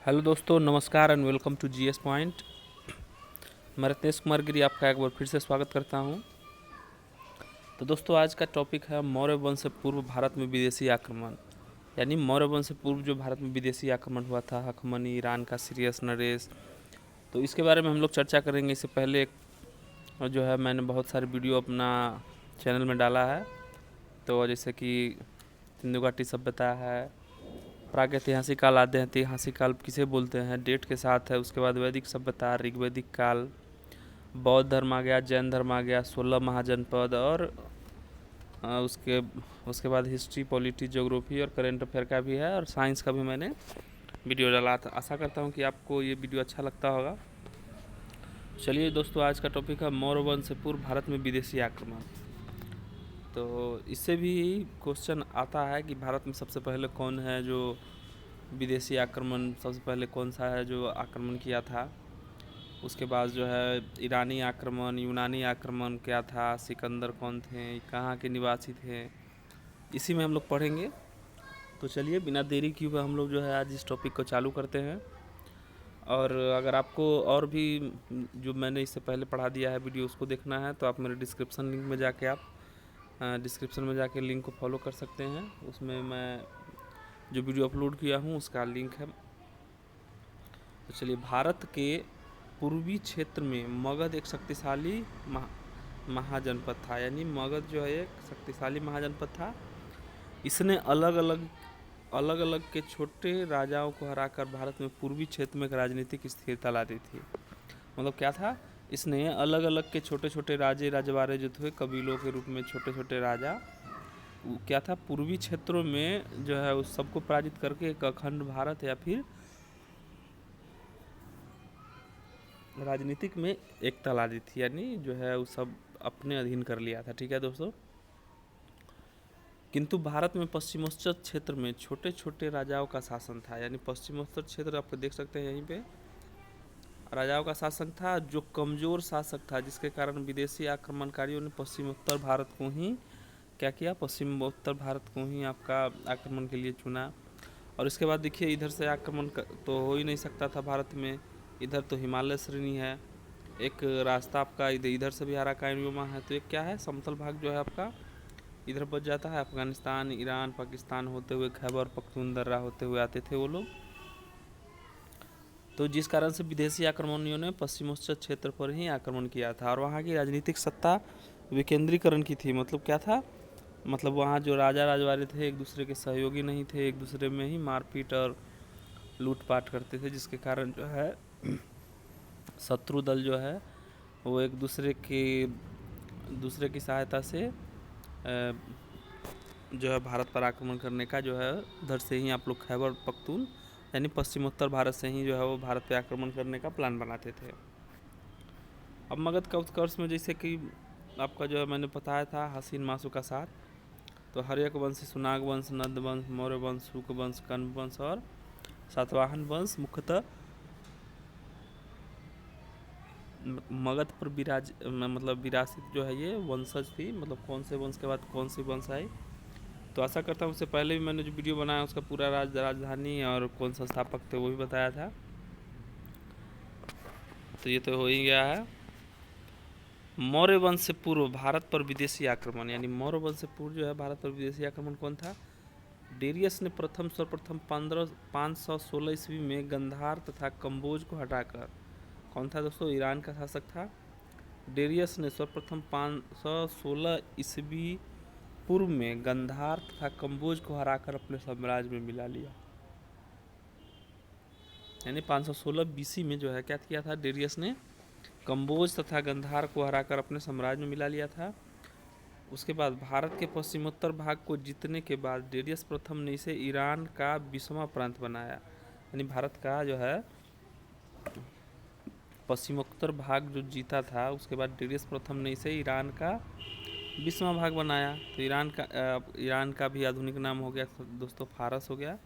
Hello दोस्तों, नमस्कार and welcome to GS point. मैं रत्नेश कुमार गिरी आपका एक बार फिर से स्वागत करता हूं। तो दोस्तों, आज का टॉपिक है मौर्य वंश से पूर्व भारत में विदेशी आक्रमण। यानी मौर्य वंश से पूर्व जो भारत में विदेशी आक्रमण हुआ था, हखमनी, ईरान का सीरियस, नरेश, तो इसके बारे में हम लोग चर्चा करेंगे। इससे पहले जो है मैंने बहुत सारे वीडियो अपना चैनल में डाला है। तो जैसे कि सिंधु घाटी सभ्यता है, प्रागैतिहासिक काल, आद्य ऐतिहासिक काल किसे बोलते हैं, डेट के साथ है। उसके बाद वैदिक सभ्यता, ऋग्वैदिक काल, बौद्ध धर्म आ गया, जैन धर्म आ गया, 16 महाजनपद, और उसके उसके बाद हिस्ट्री, पॉलिटी, ज्योग्राफी और करेंट अफेयर का भी है, और साइंस का भी मैंने वीडियो डाला था। आशा करता हूँ कि आपको ये वीडियो अच्छा लगता होगा। चलिए दोस्तों, आज का टॉपिक है मौर्य वंश से पूर्व भारत में विदेशी आक्रमण। तो इससे भी क्वेश्चन आता है कि भारत में सबसे पहले कौन है जो विदेशी आक्रमण, सबसे पहले कौन सा है जो आक्रमण किया था। उसके बाद जो है ईरानी आक्रमण, यूनानी आक्रमण क्या था, सिकंदर कौन थे, कहाँ के निवासी थे, इसी में हम लोग पढ़ेंगे। तो चलिए बिना देरी किए हुए हम लोग जो है आज इस टॉपिक को चालू करते हैं। और अगर आपको और भी जो मैंने इससे पहले पढ़ा दिया है वीडियो उसको देखना है तो आप मेरे डिस्क्रिप्शन लिंक में जाके डिस्क्रिप्शन में जाके लिंक को फॉलो कर सकते हैं। उसमें मैं जो वीडियो अपलोड किया हूँ उसका लिंक है। तो चलिए, भारत के पूर्वी क्षेत्र में मगध एक शक्तिशाली महाजनपद था। यानी मगध जो है एक शक्तिशाली महाजनपद था। इसने अलग अलग के छोटे राजाओं को हराकर भारत में पूर्वी क्षेत्र में एक राजनीतिक स्थिरता ला दी थी। मतलब क्या था, इसने अलग अलग के छोटे छोटे राजे रजवाड़े जो थे, कबीलों के रूप में छोटे छोटे राजा, क्या था, पूर्वी क्षेत्रों में जो है उस सबको पराजित करके एक अखंड भारत या फिर राजनीतिक में एकता ला दी थी। यानी जो है वो सब अपने अधीन कर लिया था। ठीक है दोस्तों। किंतु भारत में पश्चिमोत्तर क्षेत्र में छोटे छोटे राजाओं का शासन था। यानी पश्चिमोत्तर क्षेत्र आप देख सकते हैं, यहीं पे राजाओं का शासन था जो कमज़ोर शासक था, जिसके कारण विदेशी आक्रमणकारियों ने पश्चिमोत्तर भारत को ही क्या किया, पश्चिमोत्तर भारत को ही आपका आक्रमण के लिए चुना। और इसके बाद देखिए, इधर से आक्रमण तो हो ही नहीं सकता था भारत में। इधर तो हिमालय श्रेणी है, एक रास्ता आपका इधर से भी अराकान व्योमा है, तो एक क्या है, समतल भाग जो है आपका इधर बच जाता है। अफगानिस्तान, ईरान, पाकिस्तान होते हुए खैबर पख्तूनख्वा होते हुए आते थे वो लोग। तो जिस कारण से विदेशी आक्रमणियों ने पश्चिमोत्तर क्षेत्र पर ही आक्रमण किया था और वहाँ की राजनीतिक सत्ता विकेंद्रीकरण की थी। मतलब क्या था, मतलब वहाँ जो राजा राजवाड़े थे एक दूसरे के सहयोगी नहीं थे, एक दूसरे में ही मारपीट और लूटपाट करते थे, जिसके कारण जो है शत्रु दल जो है वो एक दूसरे की सहायता से जो है भारत पर आक्रमण करने का जो है, उधर से ही आप लोग खैबर पख्तून यानी पश्चिमोत्तर भारत से ही जो है वो भारत पे आक्रमण करने का प्लान बनाते थे। अब मगध का उत्कर्ष में जैसे कि आपका जो है मैंने बताया था, हसीन मासू का साथ, तो हर्यक वंश, सुनाग वंश, नंद वंश, मौर्य वंश, शुक वंश, कण्व वंश और सातवाहन वंश मुख्यतः मगध पर मतलब विरासित जो है ये वंशज थी। मतलब कौन से वंश के बाद कौन सी वंश आई। तो आशा करता हूँ उससे पहले भी मैंने जो वीडियो बनाया उसका पूरा राजधानी और कौन सा स्थापक थे वो भी बताया था। तो ये तो हो ही गया है। मौर्य वंश से पूर्व भारत पर विदेशी आक्रमण, यानी मौर्य वंश से पूर्व जो है भारत पर विदेशी आक्रमण कौन था। डेरियस ने सर्वप्रथम 516 ईस्वी में गंधार तथा कम्बोज को हटाकर, कौन था दोस्तों, ईरान का शासक था। डेरियस ने सर्वप्रथम 516 ईस्वी पूर्व में गंधार तथा कम्बोज को हराकर अपने साम्राज्य में मिला लिया। यानी 516 बीसी में जो है क्या किया था, डेरियस ने कम्बोज तथा गंधार को हराकर अपने साम्राज्य में मिला लिया था। उसके बाद भारत के पश्चिमोत्तर भाग को जीतने के बाद डेरियस प्रथम ने इसे ईरान का 20वां प्रांत बनाया। यानी भारत का जो है पश्चिमोत्तर भाग जो जीता था, उसके बाद डेरियस प्रथम ने इसे ईरान का 20वां भाग बनाया। तो ईरान का भी आधुनिक नाम हो गया दोस्तों, फारस हो गया।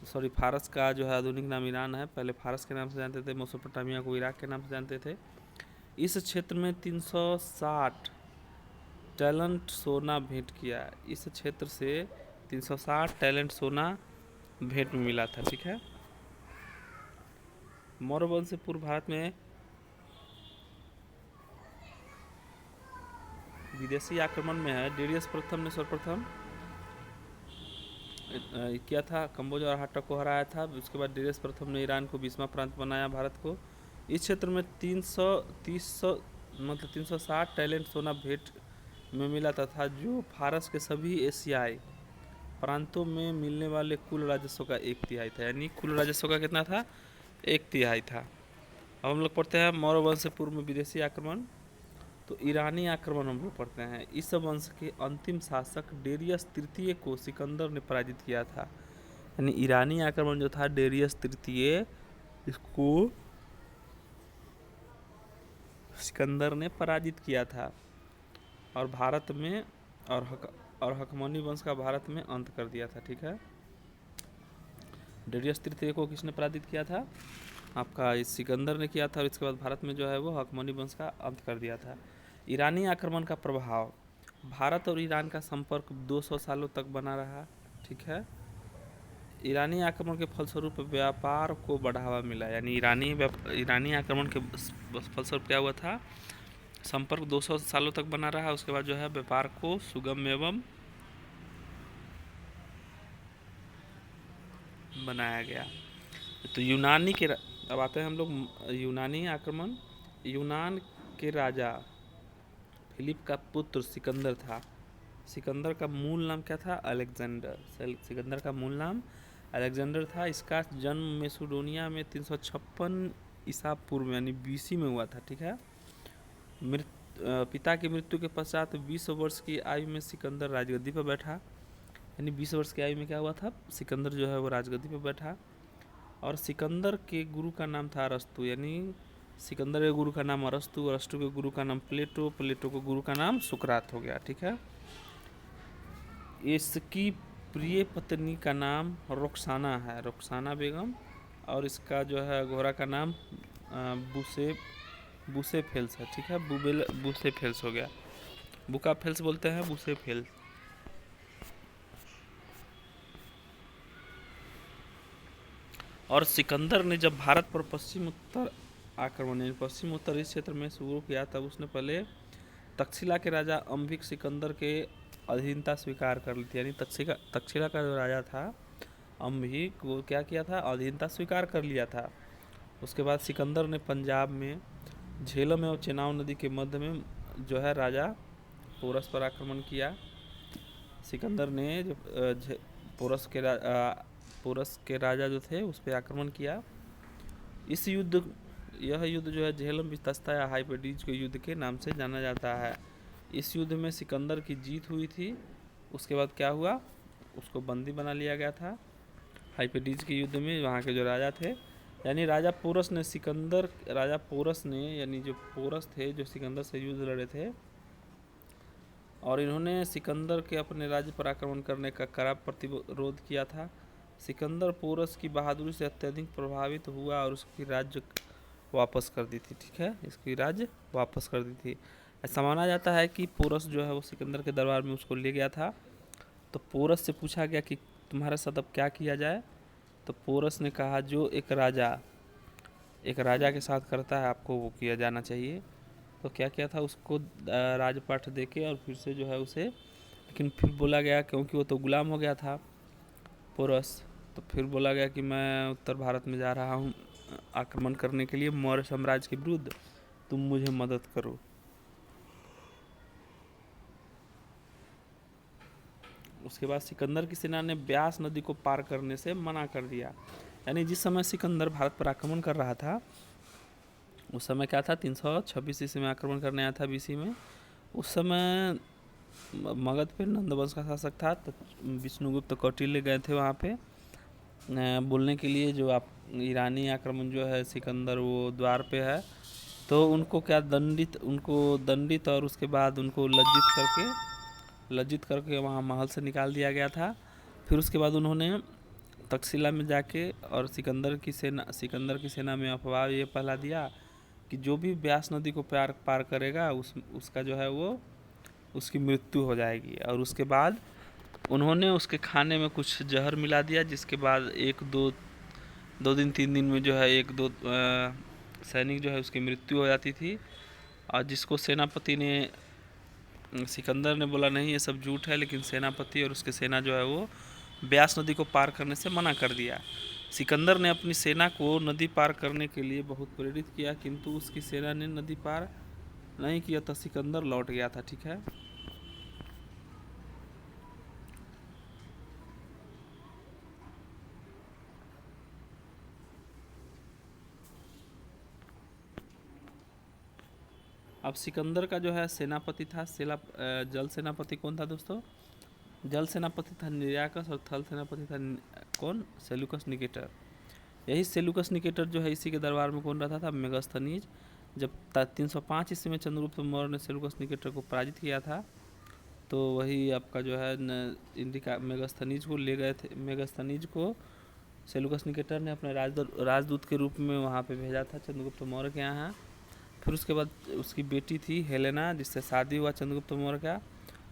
सॉरी, फारस का जो है आधुनिक नाम ईरान है। पहले फारस के नाम से जानते थे, मेसोपोटामिया को इराक के नाम से जानते थे। इस क्षेत्र में 360 टैलेंट सोना भेंट किया। इस क्षेत्र से 360 टैलेंट सोना भेंट में मिला था। ठीक है। मौर्य वंश से पूर्व भारत में विदेशी आक्रमण में है, डेरियस प्रथम ने सर्वप्रथम किया था, कम्बोज और हाटक को हराया था। उसके बाद डेरियस प्रथम ने ईरान को 20वां प्रांत बनाया भारत को। इस क्षेत्र में 360 टैलेंट सोना भेंट में मिला तथा जो फारस के सभी एशियाई प्रांतों में मिलने वाले कुल राजस्व का 1/3 था। यानी कुल राजस्व का कितना था? 1/3 था। अब हम लोग पढ़ते हैं मौर्य वंश से पूर्व में विदेशी आक्रमण। तो ईरानी आक्रमण हम लोग पढ़ते हैं। इस वंश के अंतिम शासक डेरियस तृतीय को सिकंदर ने पराजित किया था। यानी ईरानी आक्रमण जो था डेरियस तृतीय, इसको सिकंदर ने पराजित किया था और भारत में और हकमनी वंश का भारत में अंत कर दिया था। ठीक है, डेरियस तृतीय को किसने पराजित किया था? आपका इस सिकंदर ने किया था और इसके बाद भारत में जो है वो हकमनी वंश का अंत कर दिया था। ईरानी आक्रमण का प्रभाव, भारत और ईरान का संपर्क 200 सालों तक बना रहा। ठीक है, ईरानी आक्रमण के फलस्वरूप व्यापार को बढ़ावा मिला। यानी ईरानी आक्रमण के फलस्वरूप क्या हुआ था? संपर्क 200 सालों तक बना रहा। उसके बाद जो है व्यापार को सुगम एवं बनाया गया। तो यूनानी के अब आते हैं हम लोग यूनानी आक्रमण। यूनान के राजा फिलिप का पुत्र सिकंदर था। सिकंदर का मूल नाम क्या था? अलेक्जेंडर। सिकंदर का मूल नाम अलेक्जेंडर था। इसका जन्म मैसेडोनिया में 356 ईसा पूर्व यानी BC में हुआ था। ठीक है, पिता की मृत्यु के पश्चात 20 वर्ष की आयु में सिकंदर राजगद्दी पर बैठा। यानी 20 वर्ष की आयु में क्या हुआ था? सिकंदर जो है वो राजगद्दी पर बैठा। और सिकंदर के गुरु का नाम था अरस्तु। यानी सिकंदर के गुरु का नाम अरस्तु, अरस्तु के गुरु का नाम प्लेटो, प्लेटो के गुरु का नाम सुकरात हो गया। ठीक है, इसकी प्रिय पत्नी का नाम रुखसाना है, रुखसाना बेगम। और इसका जो है घोड़ा का नाम बुसेफेल्स है। ठीक है, बुसेफेल्स हो गया, बुकाफेल्स बोलते हैं, बुसेफेल्स। और सिकंदर ने जब भारत पर पश्चिम उत्तर आक्रमण पश्चिम उत्तर इस क्षेत्र में शुरू किया तब उसने पहले तक्षशिला के राजा अंबिक सिकंदर के अधीनता स्वीकार कर ली थी। यानी तक्षशिला का जो राजा था अंबिक, वो क्या किया था? अधीनता स्वीकार कर लिया था। उसके बाद सिकंदर ने पंजाब में झेलम एवं चेनाब नदी के मध्य में जो है राजा पोरस पर आक्रमण किया। सिकंदर ने जो पोरस के राजा जो थे उस पर आक्रमण किया। यह युद्ध जो है झेलम विस्तस्ता या हाइपेटिज के युद्ध के नाम से जाना जाता है। इस युद्ध में सिकंदर की जीत हुई थी। उसके बाद क्या हुआ? उसको बंदी बना लिया गया था हाइपेटिज के युद्ध में, वहाँ के जो राजा थे। यानी राजा पोरस ने यानी जो पोरस थे जो सिकंदर से युद्ध लड़े थे और इन्होंने सिकंदर के अपने राज्य पर आक्रमण करने का कड़ा प्रतिरोध किया था। सिकंदर पोरस की बहादुरी से अत्यधिक प्रभावित हुआ और उसकी राज्य वापस कर दी थी। ठीक है, इसकी राज्य वापस कर दी थी। ऐसा माना जाता है कि पोरस जो है वो सिकंदर के दरबार में उसको ले गया था। तो पोरस से पूछा गया कि तुम्हारे साथ अब क्या किया जाए? तो पोरस ने कहा जो एक राजा के साथ करता है आपको वो किया जाना चाहिए। तो क्या किया था? उसको राजपाट देके और फिर से जो है उसे, लेकिन फिर बोला गया क्योंकि वो तो गुलाम हो गया था पोरस, तो फिर बोला गया कि मैं उत्तर भारत में जा रहा हूँ आक्रमण करने के लिए मौर्य साम्राज्य के विरुद्ध, तुम मुझे मदद करो। उसके बाद सिकंदर की सेना ने ब्यास नदी को पार करने से मना कर दिया। यानी जिस समय सिकंदर भारत पर आक्रमण कर रहा था उस समय क्या था? 326 ईस्वी में आक्रमण करने आया था BC में। उस समय मगध पे नंदवंश का शासक था। तो विष्णुगुप्त कौटिल्य गए थे वहाँ पे बोलने के लिए जो आप ईरानी आक्रमण जो है सिकंदर वो द्वार पे है। तो उनको क्या दंडित और उसके बाद उनको लज्जित करके वहाँ महल से निकाल दिया गया था। फिर उसके बाद उन्होंने तक्षशिला में जाके और सिकंदर की सेना में अफवाह ये फैला दिया कि जो भी ब्यास नदी को पार करेगा उसका जो है वो उसकी मृत्यु हो जाएगी। और उसके बाद उन्होंने उसके खाने में कुछ जहर मिला दिया, जिसके बाद 2 दिन 3 दिन में जो है 1-2 सैनिक जो है उसकी मृत्यु हो जाती थी। और जिसको सेनापति ने, सिकंदर ने बोला नहीं ये सब झूठ है, लेकिन सेनापति और उसके सेना जो है वो ब्यास नदी को पार करने से मना कर दिया। सिकंदर ने अपनी सेना को नदी पार करने के लिए बहुत प्रेरित किया, किंतु उसकी सेना ने नदी पार नहीं किया तो सिकंदर लौट गया था। ठीक है। अब सिकंदर का जो है सेनापति था, जल सेनापति कौन था दोस्तों? जल सेनापति था निर्याकस और थल सेनापति था कौन? Seleucus Nicator. यही सेल्यूकस निकेटर जो है इसी के दरबार में कौन रहता था? मेगास्थनीज। जब 305 ईस्वी में चंद्रगुप्त मौर्य ने सेल्यूकस निकेटर को पराजित किया था, तो वही आपका जो है इंडिका मेगास्थनीज को ले गए थे। मेगास्थनीज को सेल्यूकस निकेटर ने अपने राजदूत के रूप में वहाँ पे भेजा था चंद्रगुप्त मौर्य के यहाँ। फिर उसके बाद उसकी बेटी थी हेलेना, जिससे शादी हुआ चंद्रगुप्त मौर्य का,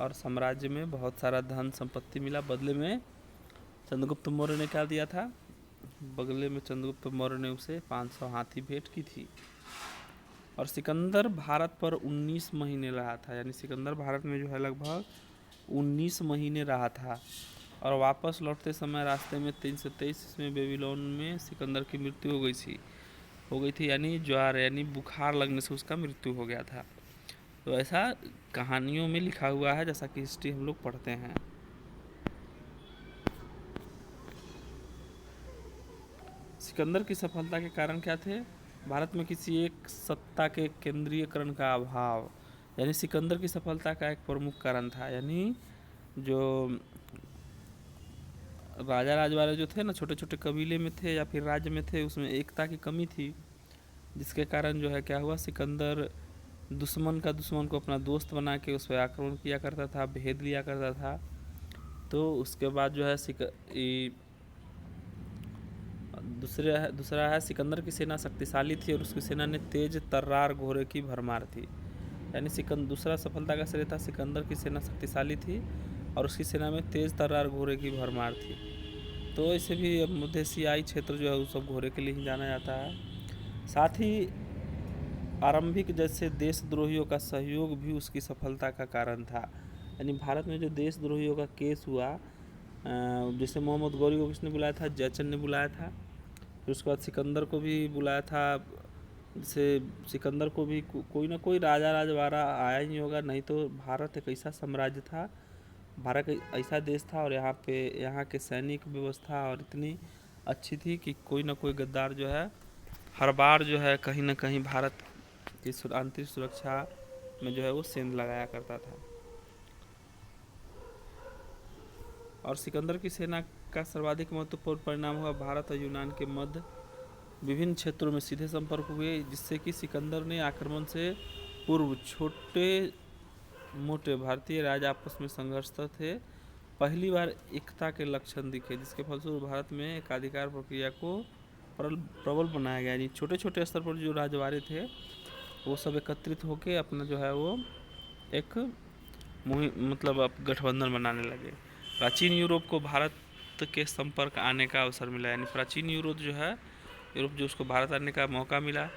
और साम्राज्य में बहुत सारा धन संपत्ति मिला। बदले में चंद्रगुप्त मौर्य ने क्या दिया था? बदले में चंद्रगुप्त मौर्य ने उसे 500 हाथी भेंट की थी। और सिकंदर भारत पर 19 महीने रहा था, यानी सिकंदर भारत में जो है लगभग 19 महीने रहा था। और वापस लौटते समय रास्ते में 323 में बेबीलोन में सिकंदर की मृत्यु हो गई थी, यानी ज्वार यानी बुखार लगने से उसका मृत्यु हो गया था। तो ऐसा कहानियों में लिखा हुआ है, जैसा कि हिस्ट्री हम लोग पढ़ते हैं। सिकंदर की सफलता के कारण क्या थे? भारत में किसी एक सत्ता के केंद्रीयकरण का अभाव, यानी सिकंदर की सफलता का एक प्रमुख कारण था। यानी जो राजा राजवाड़े जो थे ना, छोटे छोटे कबीले में थे या फिर राज्य में थे, उसमें एकता की कमी थी, जिसके कारण जो है क्या हुआ, सिकंदर दुश्मन को अपना दोस्त बना के उस पर आक्रमण किया करता था, भेद लिया करता था। तो उसके बाद जो है दूसरा है सिकंदर की सेना शक्तिशाली थी और उसकी सेना ने तेज तर्रार घोड़े की भरमार थी। यानी दूसरा सफलता का श्रेय था, सिकंदर की सेना शक्तिशाली थी और उसकी सेना में तेज तर्रार घोड़े की भरमार थी। तो इसे भी मध्य एशियाई क्षेत्र जो है वो सब घोड़े के लिए ही जाना जाता है। साथ ही आरंभिक जैसे देशद्रोहियों का सहयोग भी उसकी सफलता का कारण था। यानी भारत में जो देशद्रोहियों का केस हुआ, जैसे मोहम्मद गौरी को किसने बुलाया था? जयचंद ने बुलाया था। फिर उसके बाद सिकंदर को भी बुलाया था। जैसे सिकंदर को भी कोई ना कोई राजा राजवाड़ा आया ही होगा, नहीं तो भारत एक ऐसा साम्राज्य था, भारत एक ऐसा देश था और यहाँ के सैनिक व्यवस्था और इतनी अच्छी थी कि कोई ना कोई गद्दार जो है हर बार जो है कहीं ना कहीं भारत की आंतरिक सुरक्षा में जो है वो सेंध लगाया करता था। और सिकंदर की सेना का सर्वाधिक महत्वपूर्ण परिणाम हुआ भारत और यूनान के मध्य विभिन्न क्षेत्रों में सीधे संपर्क हुए, जिससे कि सिकंदर ने आक्रमण से पूर्व छोटे मोटे भारतीय राज्य आपस में संघर्षरत थे। पहली बार एकता के लक्षण दिखे, जिसके फलस्वरूप भारत में एकाधिकार प्रक्रिया को प्रबल बनाया गया। यानी छोटे छोटे स्तर पर जो राजवाड़े थे वो सब एकत्रित होकर अपना जो है वो एक मतलब अब गठबंधन बनाने लगे। प्राचीन यूरोप को भारत के संपर्क आने का अवसर मिला, यानी प्राचीन यूरोप जो उसको भारत आने का मौका मिला।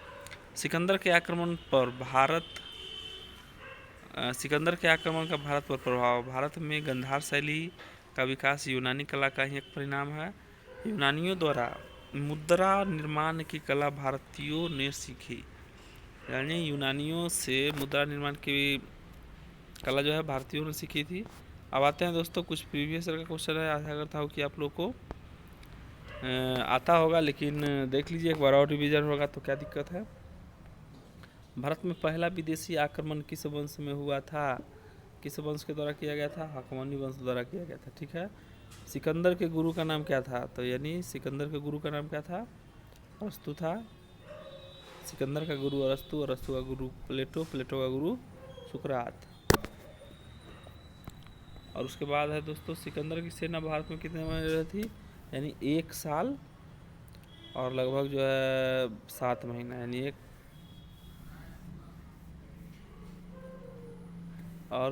सिकंदर के आक्रमण का भारत पर प्रभाव। भारत में गंधार शैली का विकास यूनानी कला का ही एक परिणाम है। यूनानियों द्वारा मुद्रा निर्माण की कला भारतीयों ने सीखी, यानी यूनानियों से मुद्रा निर्माण की कला जो है भारतीयों ने सीखी थी। अब आते हैं दोस्तों, कुछ प्रीवियस ईयर का क्वेश्चन है, आशा करता हूँ कि आप लोग को आता होगा, लेकिन देख लीजिए एक बार और रिवीजन होगा तो क्या दिक्कत है। भारत में पहला विदेशी आक्रमण किस वंश में हुआ था? किस वंश के द्वारा किया गया था? हकमनी वंश द्वारा किया गया था। ठीक है। सिकंदर के गुरु का नाम क्या था? तो यानी सिकंदर के गुरु का नाम क्या था? अरस्तु था। सिकंदर का गुरु अरस्तु, अरस्तु का गुरु प्लेटो, प्लेटो का गुरु सुकरात। और उसके बाद है दोस्तों, सिकंदर की सेना भारत में कितने महीने रही थी? यानी 1 साल और लगभग जो है 7 महीना, यानी और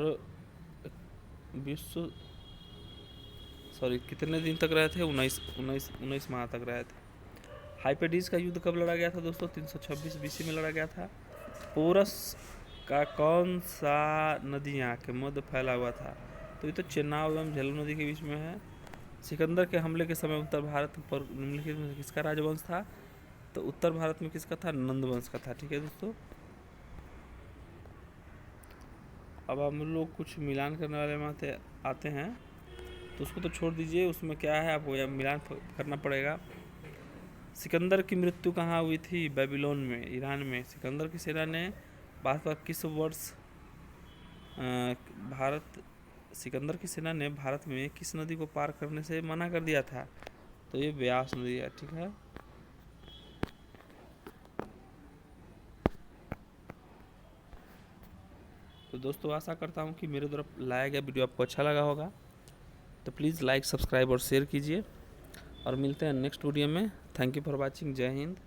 कितने दिन तक रहे थे? 19 माह तक रहे थे। हाइपेडिस का युद्ध कब लड़ा गया था दोस्तों? 326 BC में लड़ा गया था। पोरस का कौन सा नदियाँ के मध्य फैला हुआ था? तो ये तो चेनाब एवं झेलम नदी के बीच में है। सिकंदर के हमले के समय उत्तर भारत पर निम्नलिखित में किसका राजवंश था? तो उत्तर भारत में किसका था? नंद वंश का था। ठीक है दोस्तों, अब हम लोग कुछ मिलान करने वाले में आते हैं, तो उसको तो छोड़ दीजिए, उसमें क्या है आपको यह मिलान करना पड़ेगा। सिकंदर की मृत्यु कहाँ हुई थी? बेबीलोन में, ईरान में। सिकंदर की सेना ने भारत किस वर्ष सिकंदर की सेना ने भारत में किस नदी को पार करने से मना कर दिया था? तो ये ब्यास नदी है। ठीक है, तो दोस्तों आशा करता हूँ कि मेरे द्वारा लाया गया वीडियो आपको अच्छा लगा होगा। तो प्लीज़ लाइक, सब्सक्राइब और शेयर कीजिए, और मिलते हैं नेक्स्ट वीडियो में। Thank you for watching. जय हिंद।